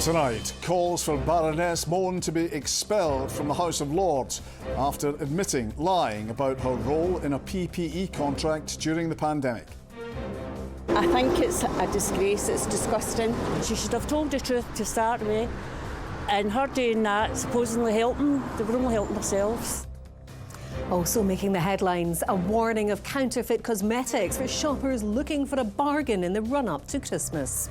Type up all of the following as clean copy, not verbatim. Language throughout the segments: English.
Tonight, calls for Baroness Mone to be expelled from the House of Lords after admitting lying about her role in a PPE contract during the pandemic. I think it's a disgrace, it's disgusting. She should have told the truth to start with, and her doing that, supposedly helping, they were only helping themselves. Also making the headlines, a warning of counterfeit cosmetics for shoppers looking for a bargain in the run-up to Christmas.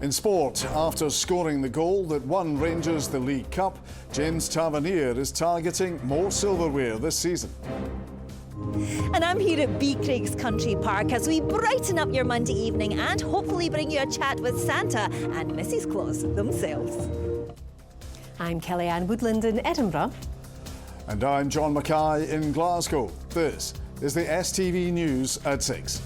In sport, after scoring the goal that won Rangers the League Cup, James Tavernier is targeting more silverware this season. And I'm here at B. Craig's Country Park as we brighten up your Monday evening and hopefully bring you a chat with Santa and Mrs. Claus themselves. I'm Kellyanne Woodland in Edinburgh. And I'm John Mackay in Glasgow. This is the STV News at 6.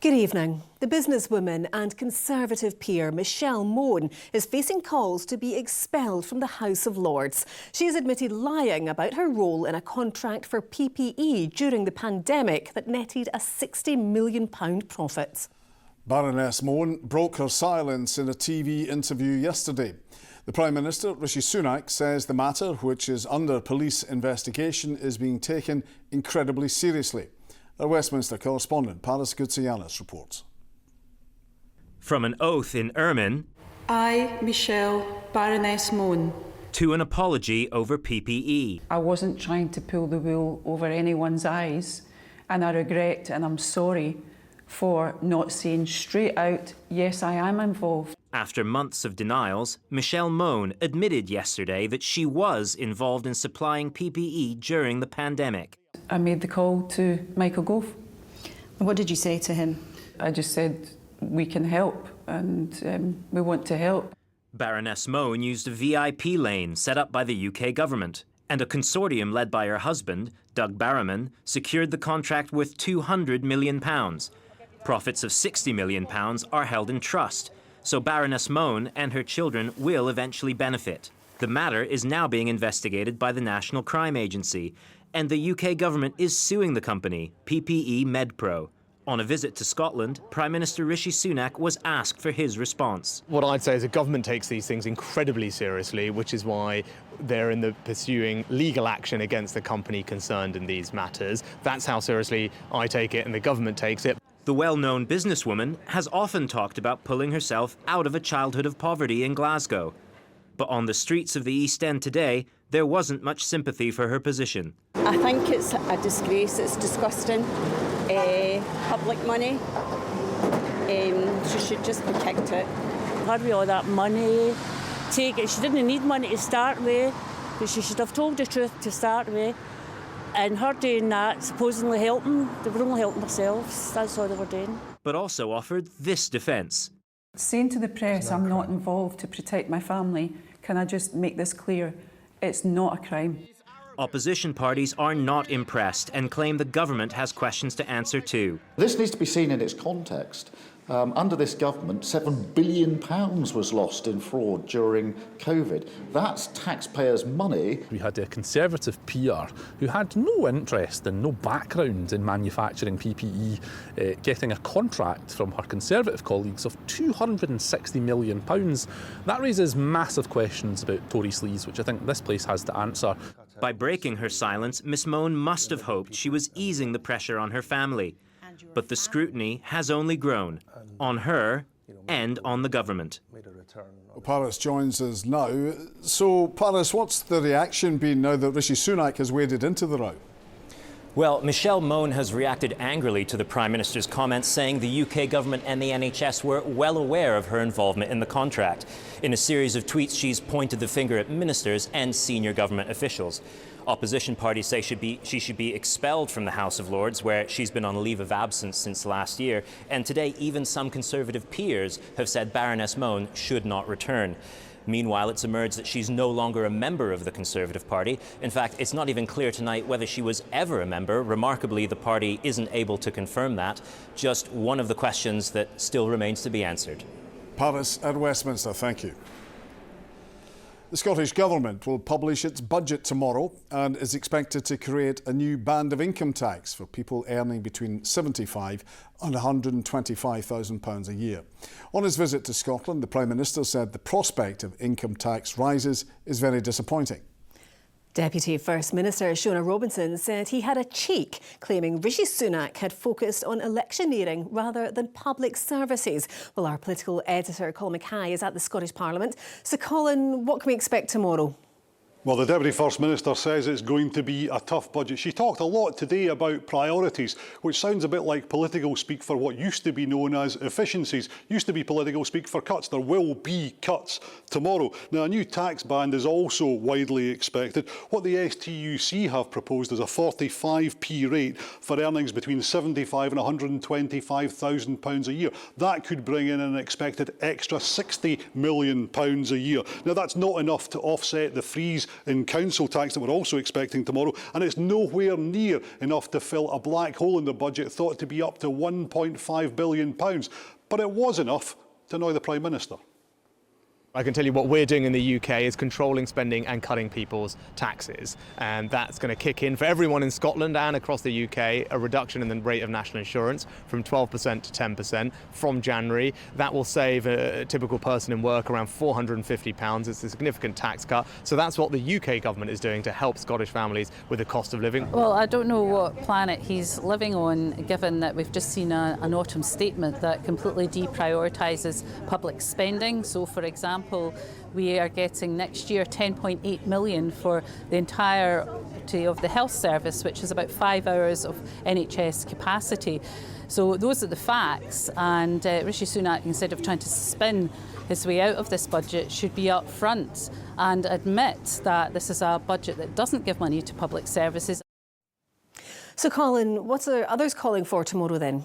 Good evening. The businesswoman and Conservative peer Michelle Mone is facing calls to be expelled from the House of Lords. She has admitted lying about her role in a contract for PPE during the pandemic that netted a £60 million profit. Baroness Mone broke her silence in a TV interview yesterday. The Prime Minister, Rishi Sunak, says the matter, which is under police investigation, is being taken incredibly seriously. Our Westminster correspondent, Paris Goutsianis, reports. From an oath in ermine, I, Michelle, Baroness Mone, to an apology over PPE. I wasn't trying to pull the wool over anyone's eyes, and I regret and I'm sorry for not saying straight out, yes, I am involved. After months of denials, Michelle Mone admitted yesterday that she was involved in supplying PPE during the pandemic. I made the call to Michael Gove. What did you say to him? I just said, we can help and we want to help. Baroness Mone used a VIP lane set up by the UK government, and a consortium led by her husband, Doug Barrowman, secured the contract worth £200 million. Profits of £60 million are held in trust, so Baroness Mone and her children will eventually benefit. The matter is now being investigated by the National Crime Agency, and the UK government is suing the company, PPE MedPro. On a visit to Scotland, Prime Minister Rishi Sunak was asked for his response. What I'd say is the government takes these things incredibly seriously, which is why they're pursuing legal action against the company concerned in these matters. That's how seriously I take it and the government takes it. The well-known businesswoman has often talked about pulling herself out of a childhood of poverty in Glasgow. But on the streets of the East End today, there wasn't much sympathy for her position. I think it's a disgrace, it's disgusting. Public money, she should just be kicked out. Had we all that money, take it. She didn't need money to start with, but she should have told the truth to start with. And her doing that, supposedly helping, they were only helping themselves. That's all they were doing. But also offered this defence. Saying to the press I'm not involved to protect my family, can I just make this clear? It's not a crime. Opposition parties are not impressed and claim the government has questions to answer too. This needs to be seen in its context. Under this government, £7 billion was lost in fraud during COVID. That's taxpayers' money. We had a Conservative peer who had no interest and no background in manufacturing PPE, getting a contract from her Conservative colleagues of £260 million. That raises massive questions about Tory sleaze, which I think this place has to answer. By breaking her silence, Miss Mone must have hoped she was easing the pressure on her family. But the scrutiny has only grown, on her and on the government. Paris joins us now. So, Paris, what's the reaction been now that Rishi Sunak has waded into the row? Well, Michelle Mone has reacted angrily to the Prime Minister's comments, saying the UK government and the NHS were well aware of her involvement in the contract. In a series of tweets, she's pointed the finger at ministers and senior government officials. Opposition parties say she should be expelled from the House of Lords, where she's been on a leave of absence since last year. And today, even some Conservative peers have said Baroness Mone should not return. Meanwhile, it's emerged that she's no longer a member of the Conservative Party. In fact, it's not even clear tonight whether she was ever a member. Remarkably, the party isn't able to confirm that. Just one of the questions that still remains to be answered. Paris at Westminster, thank you. The Scottish Government will publish its budget tomorrow and is expected to create a new band of income tax for people earning between £75,000 and £125,000 a year. On his visit to Scotland, the Prime Minister said the prospect of income tax rises is very disappointing. Deputy First Minister Shona Robinson said he had a cheek, claiming Rishi Sunak had focused on electioneering rather than public services. Well, our political editor, Colin Mackay, is at the Scottish Parliament. So, Colin, what can we expect tomorrow? Well, the Deputy First Minister says it's going to be a tough budget. She talked a lot today about priorities, which sounds a bit like political speak for what used to be known as efficiencies. Used to be political speak for cuts. There will be cuts tomorrow. Now, a new tax band is also widely expected. What the STUC have proposed is a 45p rate for earnings between £75,000 and £125,000 a year. That could bring in an expected extra £60 million a year. Now, that's not enough to offset the freeze in council tax that we're also expecting tomorrow, and it's nowhere near enough to fill a black hole in the budget thought to be up to £1.5 billion. But it was enough to annoy the Prime Minister. I can tell you what we're doing in the UK is controlling spending and cutting people's taxes. And that's going to kick in for everyone in Scotland and across the UK, a reduction in the rate of national insurance from 12% to 10% from January. That will save a typical person in work around £450. It's a significant tax cut. So that's what the UK government is doing to help Scottish families with the cost of living. Well, I don't know what planet he's living on, given that we've just seen an autumn statement that completely deprioritises public spending. So, for example, we are getting next year 10.8 million for the entirety of the health service, which is about 5 hours of NHS capacity. So those are the facts, and Rishi Sunak, instead of trying to spin his way out of this budget, should be up front and admit that this is a budget that doesn't give money to public services. So, Colin, what are others calling for tomorrow then?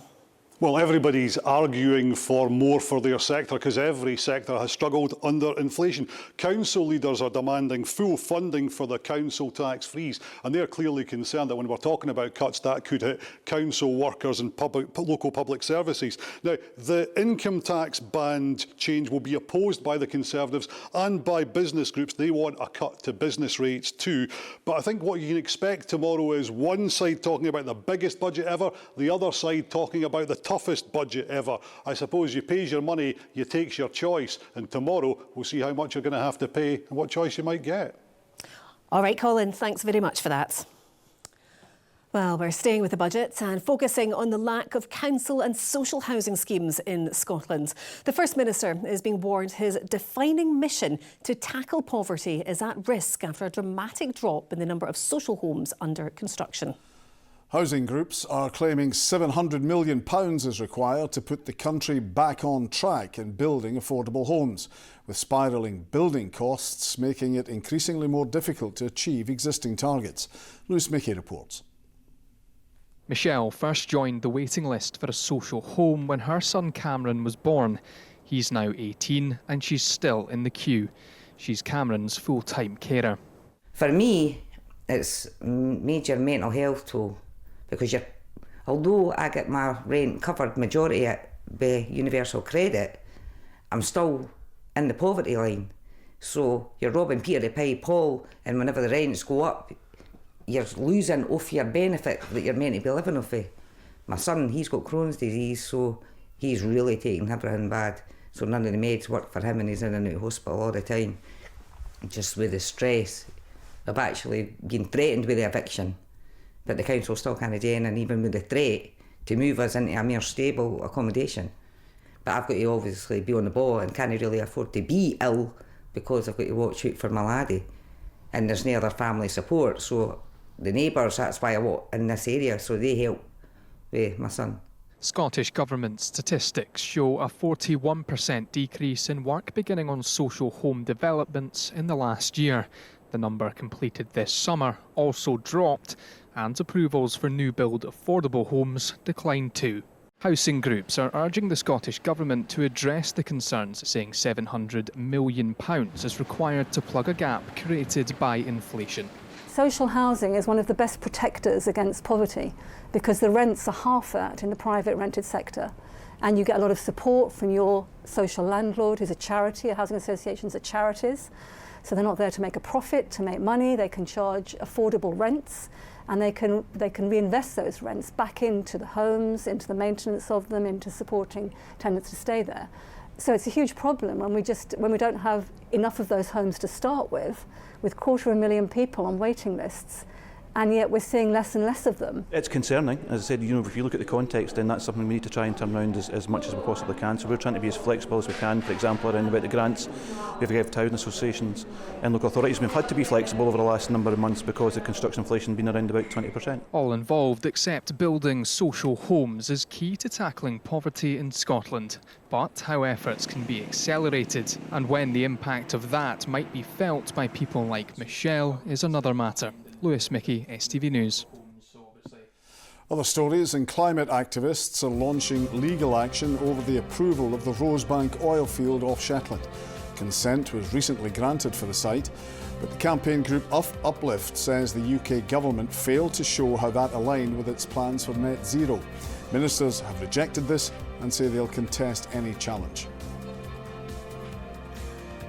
Well, everybody's arguing for more for their sector because every sector has struggled under inflation. Council leaders are demanding full funding for the council tax freeze, and they're clearly concerned that when we're talking about cuts, that could hit council workers and local public services. Now, the income tax band change will be opposed by the Conservatives and by business groups. They want a cut to business rates too. But I think what you can expect tomorrow is one side talking about the biggest budget ever, the other side talking about the toughest budget ever. I suppose you pays your money, you takes your choice, and tomorrow we'll see how much you're going to have to pay and what choice you might get. All right, Colin, thanks very much for that. Well, we're staying with the budget and focusing on the lack of council and social housing schemes in Scotland. The First Minister is being warned his defining mission to tackle poverty is at risk after a dramatic drop in the number of social homes under construction. Housing groups are claiming £700 million is required to put the country back on track in building affordable homes, with spiralling building costs making it increasingly more difficult to achieve existing targets. Lewis Mickey reports. Michelle first joined the waiting list for a social home when her son Cameron was born. He's now 18 and she's still in the queue. She's Cameron's full-time carer. For me, it's major mental health toll. Because although I get my rent covered majority by universal credit, I'm still in the poverty line. So you're robbing Peter to pay Paul, and whenever the rents go up, you're losing off your benefit that you're meant to be living off of. My son, he's got Crohn's disease, so he's really taking everything bad. So none of the meds work for him, and he's in and out of hospital all the time. Just with the stress of actually being threatened with the eviction. But the council still can't do anything, even with the threat, to move us into a more stable accommodation. But I've got to obviously be on the ball and can't really afford to be ill because I've got to watch out for my laddie. And there's no other family support, so the neighbours, that's why I walk in this area, so they help with my son. Scottish Government statistics show a 41% decrease in work beginning on social home developments in the last year. The number completed this summer also dropped, and approvals for new build affordable homes declined too. Housing groups are urging the Scottish Government to address the concerns, saying £700 million is required to plug a gap created by inflation. Social housing is one of the best protectors against poverty because the rents are half that in the private rented sector. and you get a lot of support from your social landlord, who's a charity. Housing associations are charities, so they're not there to make a profit, to make money. They can charge affordable rents, and they can reinvest those rents back into the homes, into the maintenance of them, into supporting tenants to stay there. So it's a huge problem when we don't have enough of those homes to start with 250,000 people on waiting lists, and yet we're seeing less and less of them. It's concerning. As I said, if you look at the context, then that's something we need to try and turn around as much as we possibly can. So we're trying to be as flexible as we can. For example, around about the grants, we have town associations and local authorities. We've had to be flexible over the last number of months because the construction inflation has been around about 20%. All involved accept building social homes is key to tackling poverty in Scotland. But how efforts can be accelerated and when the impact of that might be felt by people like Michelle is another matter. Lewis Mickey, STV News. Other stories, and climate activists are launching legal action over the approval of the Rosebank oil field off Shetland. Consent was recently granted for the site, but the campaign group Uplift says the UK government failed to show how that aligned with its plans for net zero. Ministers have rejected this and say they'll contest any challenge.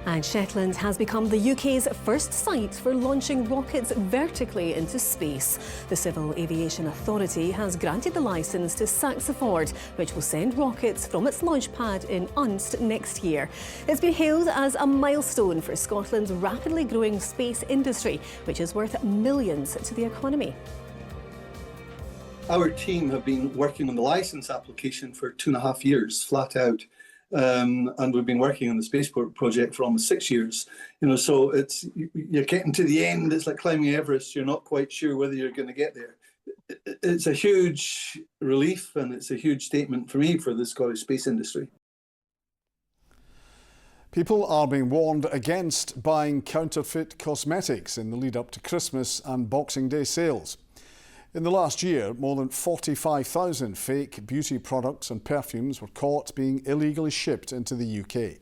And Shetland has become the UK's first site for launching rockets vertically into space. The Civil Aviation Authority has granted the licence to Saxiford, which will send rockets from its launch pad in Unst next year. It's been hailed as a milestone for Scotland's rapidly growing space industry, which is worth millions to the economy. Our team have been working on the licence application for 2.5 years, flat out. And we've been working on the spaceport project for almost 6 years. So you're getting to the end. It's like climbing Everest. You're not quite sure whether you're going to get there. It's a huge relief, and it's a huge statement for me for the Scottish space industry. People are being warned against buying counterfeit cosmetics in the lead up to Christmas and Boxing Day sales. In the last year, more than 45,000 fake beauty products and perfumes were caught being illegally shipped into the UK.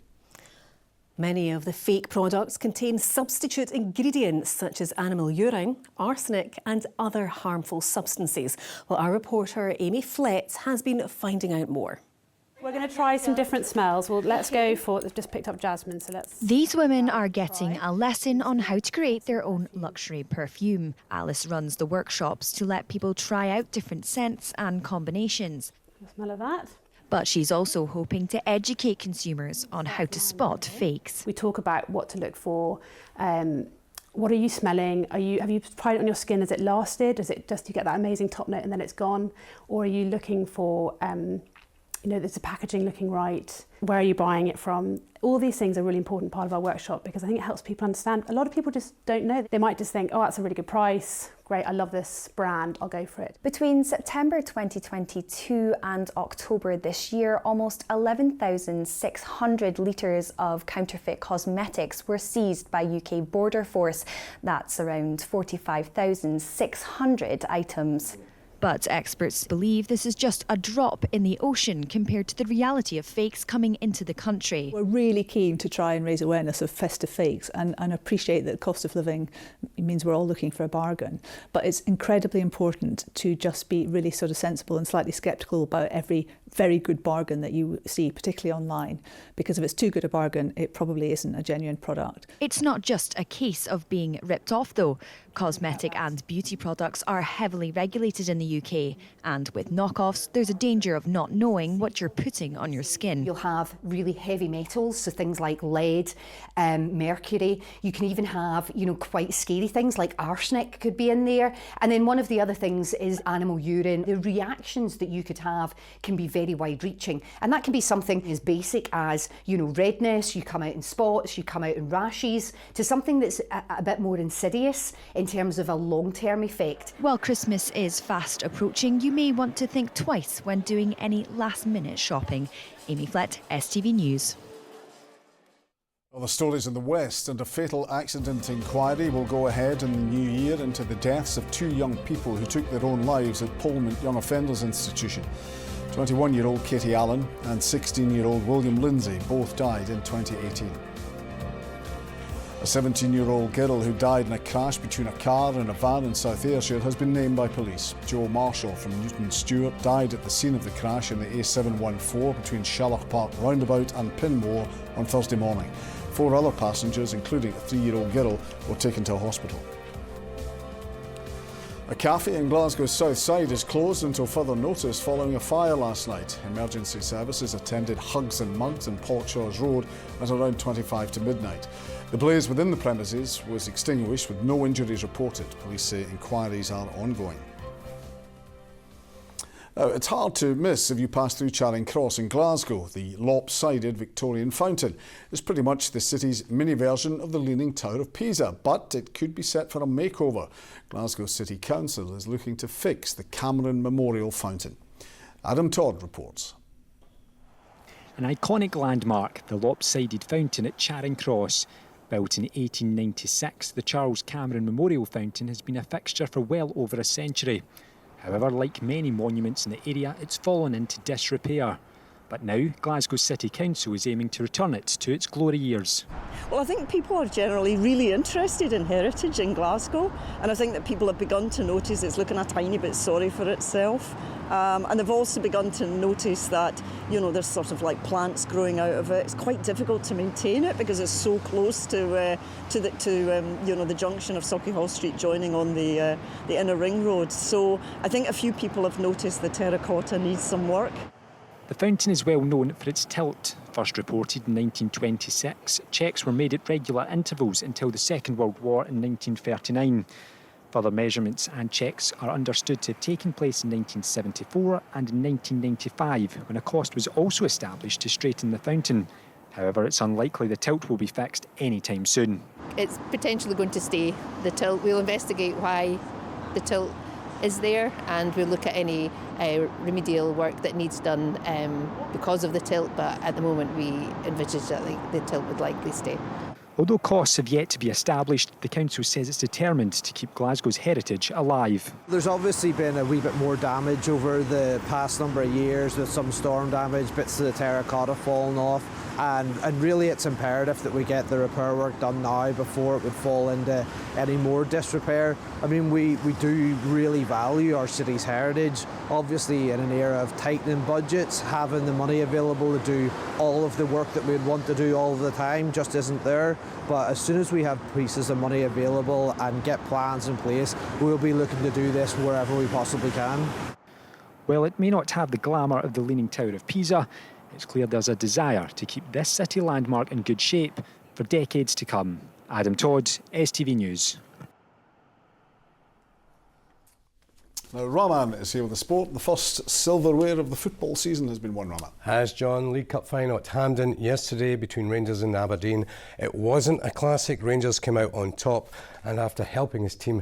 Many of the fake products contain substitute ingredients such as animal urine, arsenic and other harmful substances. Well, our reporter Amy Flett has been finding out more. We're going to try some different smells. Well, let's go for, they've just picked up jasmine, so let's... These women are getting a lesson on how to create their own luxury perfume. Alice runs the workshops to let people try out different scents and combinations. Smell of that. But she's also hoping to educate consumers on how to spot fakes. We talk about what to look for. What are you smelling? Have you tried it on your skin? Has it lasted? Is it just you get that amazing top note and then it's gone? Or are you looking for... there's the packaging looking right. Where are you buying it from? All these things are a really important part of our workshop because I think it helps people understand. A lot of people just don't know. They might just think, oh, that's a really good price. Great, I love this brand, I'll go for it. Between September 2022 and October this year, almost 11,600 litres of counterfeit cosmetics were seized by UK Border Force. That's around 45,600 items. But experts believe this is just a drop in the ocean compared to the reality of fakes coming into the country. We're really keen to try and raise awareness of festive fakes and appreciate that the cost of living means we're all looking for a bargain. But it's incredibly important to just be really sort of sensible and slightly sceptical about every very good bargain that you see, particularly online, because if it's too good a bargain, it probably isn't a genuine product. It's not just a case of being ripped off though. Cosmetic and beauty products are heavily regulated in the UK, and with knockoffs, there's a danger of not knowing what you're putting on your skin. You'll have really heavy metals, so things like lead, mercury. You can even have, quite scary things like arsenic could be in there. And then one of the other things is animal urine. The reactions that you could have can be very wide-reaching, and that can be something as basic as, redness, you come out in spots, you come out in rashes, to something that's a bit more insidious in terms of a long-term effect. While Christmas is fast approaching, you may want to think twice when doing any last-minute shopping. Amy Flett, STV News. Other stories in the West, and a fatal accident inquiry will go ahead in the new year into the deaths of 2 young people who took their own lives at Polmont Young Offenders Institution. 21-year-old Katie Allen and 16-year-old William Lindsay both died in 2018. A 17-year-old girl who died in a crash between a car and a van in South Ayrshire has been named by police. Joe Marshall from Newton Stewart died at the scene of the crash in the A714 between Shalloch Park Roundabout and Pinmore on Thursday morning. 4 other passengers, including a 3-year-old girl, were taken to a hospital. A cafe in Glasgow's south side is closed until further notice following a fire last night. Emergency services attended Hugs and Mugs in Portshaws Road at around 25 to midnight. The blaze within the premises was extinguished with no injuries reported. Police say inquiries are ongoing. Now, it's hard to miss if you pass through Charing Cross in Glasgow. The lopsided Victorian fountain is pretty much the city's mini version of the Leaning Tower of Pisa, but it could be set for a makeover. Glasgow City Council is looking to fix the Cameron Memorial Fountain. Adam Todd reports. An iconic landmark, the lopsided fountain at Charing Cross. Built in 1896, the Charles Cameron Memorial Fountain has been a fixture for well over a century. However, like many monuments in the area, it's fallen into disrepair. But now, Glasgow City Council is aiming to return it to its glory years. Well, I think people are generally really interested in heritage in Glasgow, and I think that people have begun to notice it's looking a tiny bit sorry for itself. And they've also begun to notice that, there's sort of like plants growing out of it. It's quite difficult to maintain it because it's so close to the junction of Sauchiehall Street joining on the inner ring road. So I think a few people have noticed the terracotta needs some work. The fountain is well known for its tilt. First reported in 1926, checks were made at regular intervals until the Second World War in 1939. Further measurements and checks are understood to have taken place in 1974 and in 1995, when a cost was also established to straighten the fountain. However, it's unlikely the tilt will be fixed anytime soon. It's potentially going to stay, the tilt. We'll investigate why the tilt is there, and we'll look at any remedial work that needs done because of the tilt, but at the moment we envisage that the tilt would likely stay. Although costs have yet to be established, the council says it's determined to keep Glasgow's heritage alive. There's obviously been a wee bit more damage over the past number of years, with some storm damage, bits of the terracotta falling off, and really it's imperative that we get the repair work done now before it would fall into any more disrepair. I mean, we do really value our city's heritage. Obviously, in an era of tightening budgets, having the money available to do all of the work that we'd want to do all of the time just isn't there. But as soon as we have pieces of money available and get plans in place, we'll be looking to do this wherever we possibly can. While it may not have the glamour of the Leaning Tower of Pisa, it's clear there's a desire to keep this city landmark in good shape for decades to come. Adam Todd, STV News. Now, Rahman is here with the sport. The first silverware of the football season has been won, Rahman. As John, League Cup final at Hampden yesterday between Rangers and Aberdeen. It wasn't a classic. Rangers came out on top, and after helping his team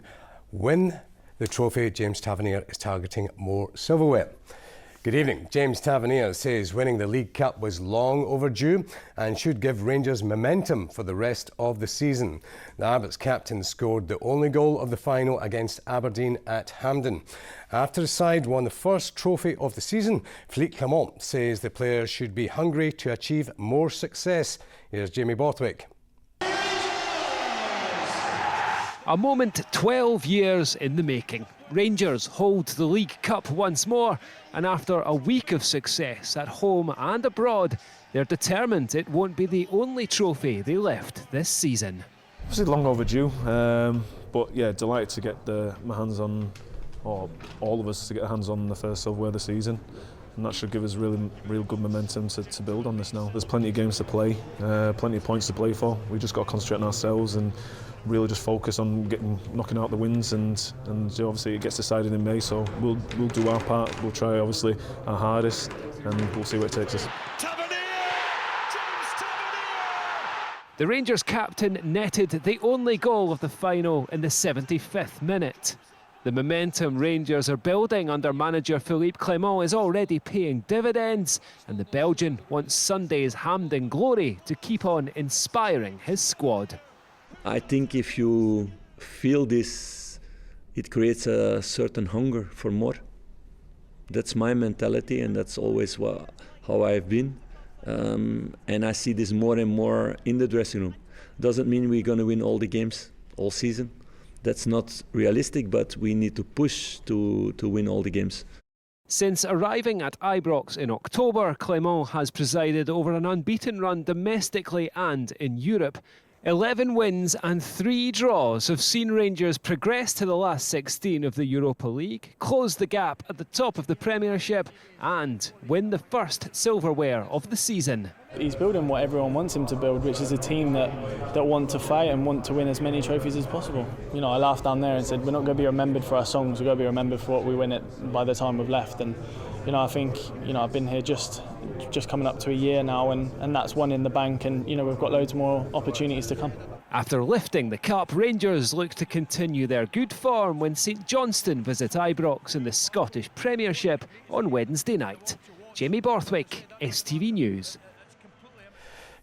win the trophy, James Tavernier is targeting more silverware. Good evening. James Tavernier says winning the League Cup was long overdue and should give Rangers momentum for the rest of the season. The Abbots captain scored the only goal of the final against Aberdeen at Hampden. After the side won the first trophy of the season, Philippe Clement says the players should be hungry to achieve more success. Here's Jamie Borthwick. A moment 12 years in the making. Rangers hold the League Cup once more, and after a week of success at home and abroad, they're determined it won't be the only trophy they lift this season. Obviously long overdue, but yeah, delighted to get my hands on, or all of us to get our hands on the first silverware of the season. And that should give us real good momentum to build on this now. There's plenty of games to play, plenty of points to play for. We've just got to concentrate on ourselves and really just focus on knocking out the wins, and obviously it gets decided in May, so we'll do our part. We'll try obviously our hardest, and we'll see where it takes us. The Rangers captain netted the only goal of the final in the 75th minute. The momentum Rangers are building under manager Philippe Clement is already paying dividends, and the Belgian wants Sunday's Hampden glory to keep on inspiring his squad. I think if you feel this, it creates a certain hunger for more. That's my mentality, and that's always how I've been. And I see this more and more in the dressing room. Doesn't mean we're going to win all the games all season. That's not realistic, but we need to push to win all the games. Since arriving at Ibrox in October, Clement has presided over an unbeaten run domestically and in Europe. 11 wins and 3 draws have seen Rangers progress to the last 16 of the Europa League, close the gap at the top of the Premiership and win the first silverware of the season. He's building what everyone wants him to build, which is a team that want to fight and want to win as many trophies as possible. You know, I laughed down there and said, we're not going to be remembered for our songs, we're going to be remembered for what we win it by the time we've left. And, you know, I think, you know, I've been here just coming up to a year now, and that's one in the bank, and, you know, we've got loads more opportunities to come. After lifting the cup, Rangers look to continue their good form when St Johnstone visit Ibrox in the Scottish Premiership on Wednesday night. Jamie Borthwick, STV News.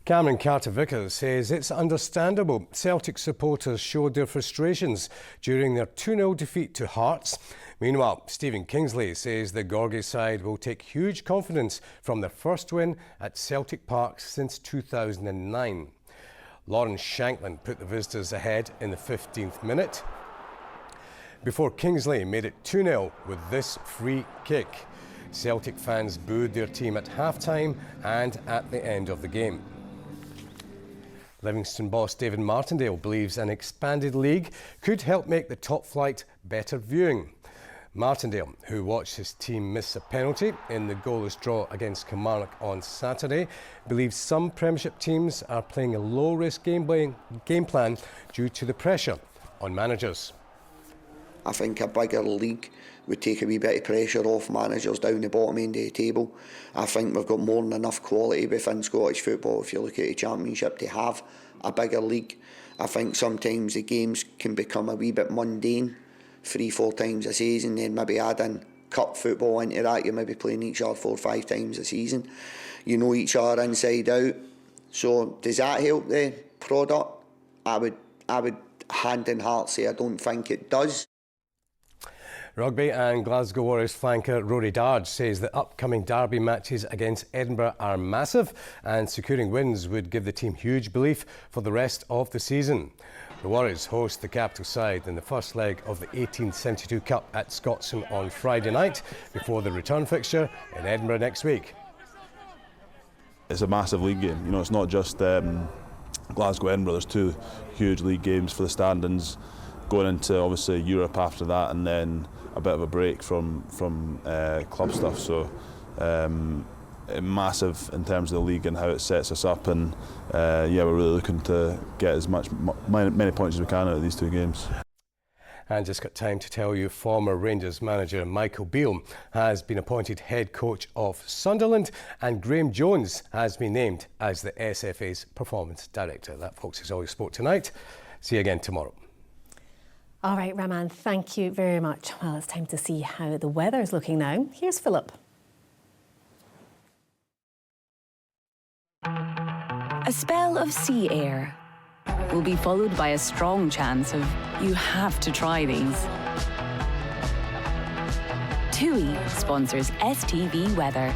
Cameron Carter-Vickers says it's understandable Celtic supporters showed their frustrations during their 2-0 defeat to Hearts. Meanwhile, Stephen Kingsley says the Gorgie side will take huge confidence from their first win at Celtic Park since 2009. Lawrence Shanklin put the visitors ahead in the 15th minute before Kingsley made it 2-0 with this free kick. Celtic fans booed their team at half-time and at the end of the game. Livingston boss David Martindale believes an expanded league could help make the top flight better viewing. Martindale, who watched his team miss a penalty in the goalless draw against Kilmarnock on Saturday, believes some Premiership teams are playing a low-risk game plan due to the pressure on managers. I think a bigger league would take a wee bit of pressure off managers down the bottom end of the table. I think we've got more than enough quality within Scottish football, if you look at the Championship, to have a bigger league. I think sometimes the games can become a wee bit mundane, 3-4 times a season, then maybe add in cup football into that. You're maybe playing each other 4 or 5 times a season. You know each other inside out. So does that help the product? I would hand in heart say I don't think it does. Rugby and Glasgow Warriors flanker Rory Darge says the upcoming derby matches against Edinburgh are massive and securing wins would give the team huge belief for the rest of the season. The Warriors host the capital side in the first leg of the 1872 Cup at Scotstoun on Friday night before the return fixture in Edinburgh next week. It's a massive league game. You know, it's not just Glasgow Edinburgh. There's 2 huge league games for the standings, going into obviously Europe after that, and then a bit of a break from club stuff. So massive in terms of the league and how it sets us up, and yeah, we're really looking to get as many points as we can out of these 2 games. And just got time to tell you, former Rangers manager Michael Beale has been appointed head coach of Sunderland, and Graham Jones has been named as the SFA's performance director. That, folks, is all your sport tonight. See you again tomorrow. All right, Raman, thank you very much. Well, it's time to see how the weather is looking now. Here's Philip. A spell of sea air will be followed by a strong chance of you have to try these. TUI sponsors STV Weather.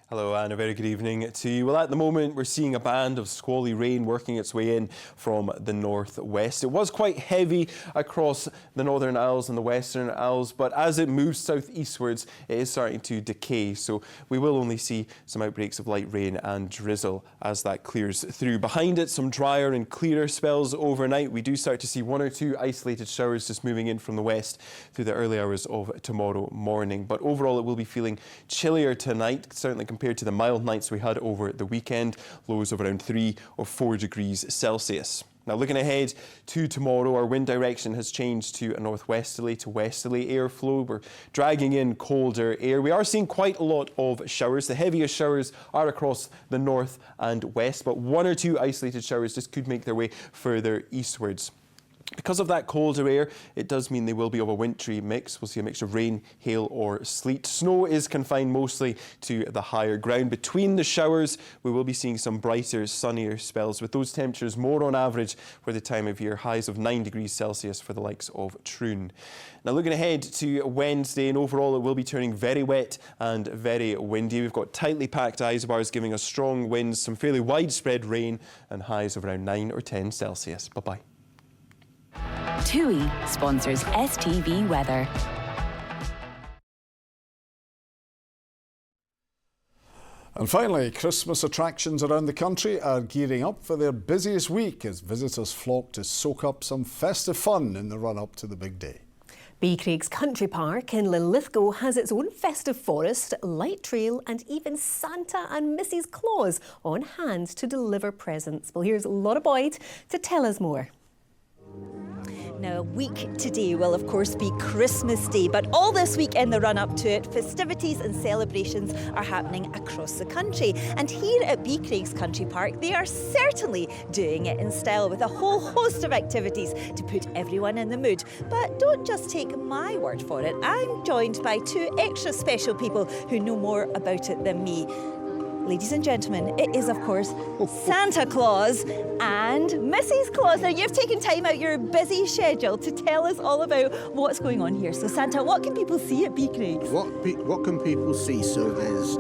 Hello and a very good evening to you. Well, at the moment we're seeing a band of squally rain working its way in from the northwest. It was quite heavy across the Northern Isles and the Western Isles, but as it moves southeastwards it is starting to decay, so we will only see some outbreaks of light rain and drizzle as that clears through. Behind it, some drier and clearer spells overnight. We do start to see 1 or 2 isolated showers just moving in from the west through the early hours of tomorrow morning, but overall it will be feeling chillier tonight, certainly compared to the mild nights we had over the weekend, lows of around 3 or 4 degrees Celsius. Now, looking ahead to tomorrow, our wind direction has changed to a northwesterly to westerly airflow. We're dragging in colder air. We are seeing quite a lot of showers. The heaviest showers are across the north and west, but 1 or 2 isolated showers just could make their way further eastwards. Because of that colder air, it does mean they will be of a wintry mix. We'll see a mixture of rain, hail or sleet. Snow is confined mostly to the higher ground. Between the showers, we will be seeing some brighter, sunnier spells, with those temperatures more on average for the time of year. Highs of 9 degrees Celsius for the likes of Troon. Now, looking ahead to Wednesday, and overall it will be turning very wet and very windy. We've got tightly packed isobars giving us strong winds, some fairly widespread rain and highs of around 9 or 10 Celsius. Bye-bye. TUI sponsors STV Weather. And finally, Christmas attractions around the country are gearing up for their busiest week as visitors flock to soak up some festive fun in the run-up to the big day. Beecraig's Country Park in Linlithgow has its own festive forest, light trail and even Santa and Mrs Claus on hand to deliver presents. Well, here's Laura Boyd to tell us more. Now, a week today will of course be Christmas Day, but all this week in the run-up to it, festivities and celebrations are happening across the country. And here at Beecraig's Country Park, they are certainly doing it in style with a whole host of activities to put everyone in the mood. But don't just take my word for it. I'm joined by two extra special people who know more about it than me. Ladies and gentlemen, it is, of course, Santa Claus and Mrs Claus. Now, you've taken time out your busy schedule to tell us all about what's going on here. So, Santa, what can people see at Beecraig's? What can people see? So there's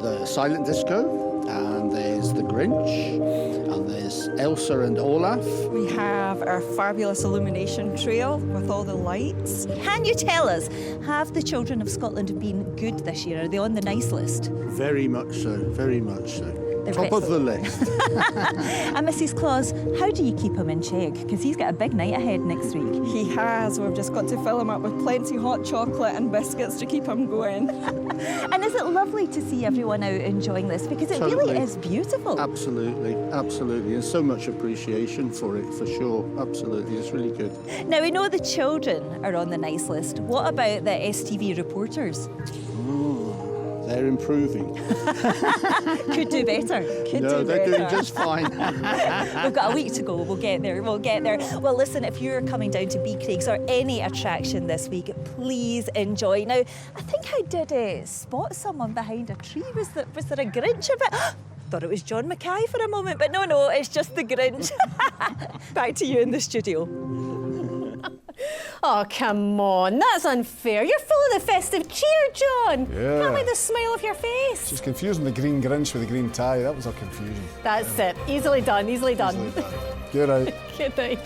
the silent disco, and there's the Grinch, and there's Elsa and Olaf. We have our fabulous illumination trail with all the lights. Can you tell us, have the children of Scotland been good this year? Are they on the nice list? Very much so, very much so. They're Top of the list. And Mrs Claus, how do you keep him in check? Because he's got a big night ahead next week. He has. We've just got to fill him up with plenty of hot chocolate and biscuits to keep him going. And is it lovely to see everyone out enjoying this? Because it really is beautiful. Absolutely, absolutely. And so much appreciation for it, for sure. Absolutely, it's really good. Now, we know the children are on the nice list. What about the STV reporters? They're improving. Could do better. No, they're doing just fine. We've got a week to go. We'll get there. We'll get there. Well, listen, if you're coming down to Beecraig's or any attraction this week, please enjoy. Now, I think I did spot someone behind a tree. Was there a Grinch about? Thought it was John Mackay for a moment, but no, it's just the Grinch. Back to you in the studio. Oh, come on, that's unfair. You're full of the festive cheer, John. Yeah. Can't hide the smile off your face. She's confusing the green Grinch with the green tie. That was a confusion. That's it. Easily done, easily done. Good night. Good night.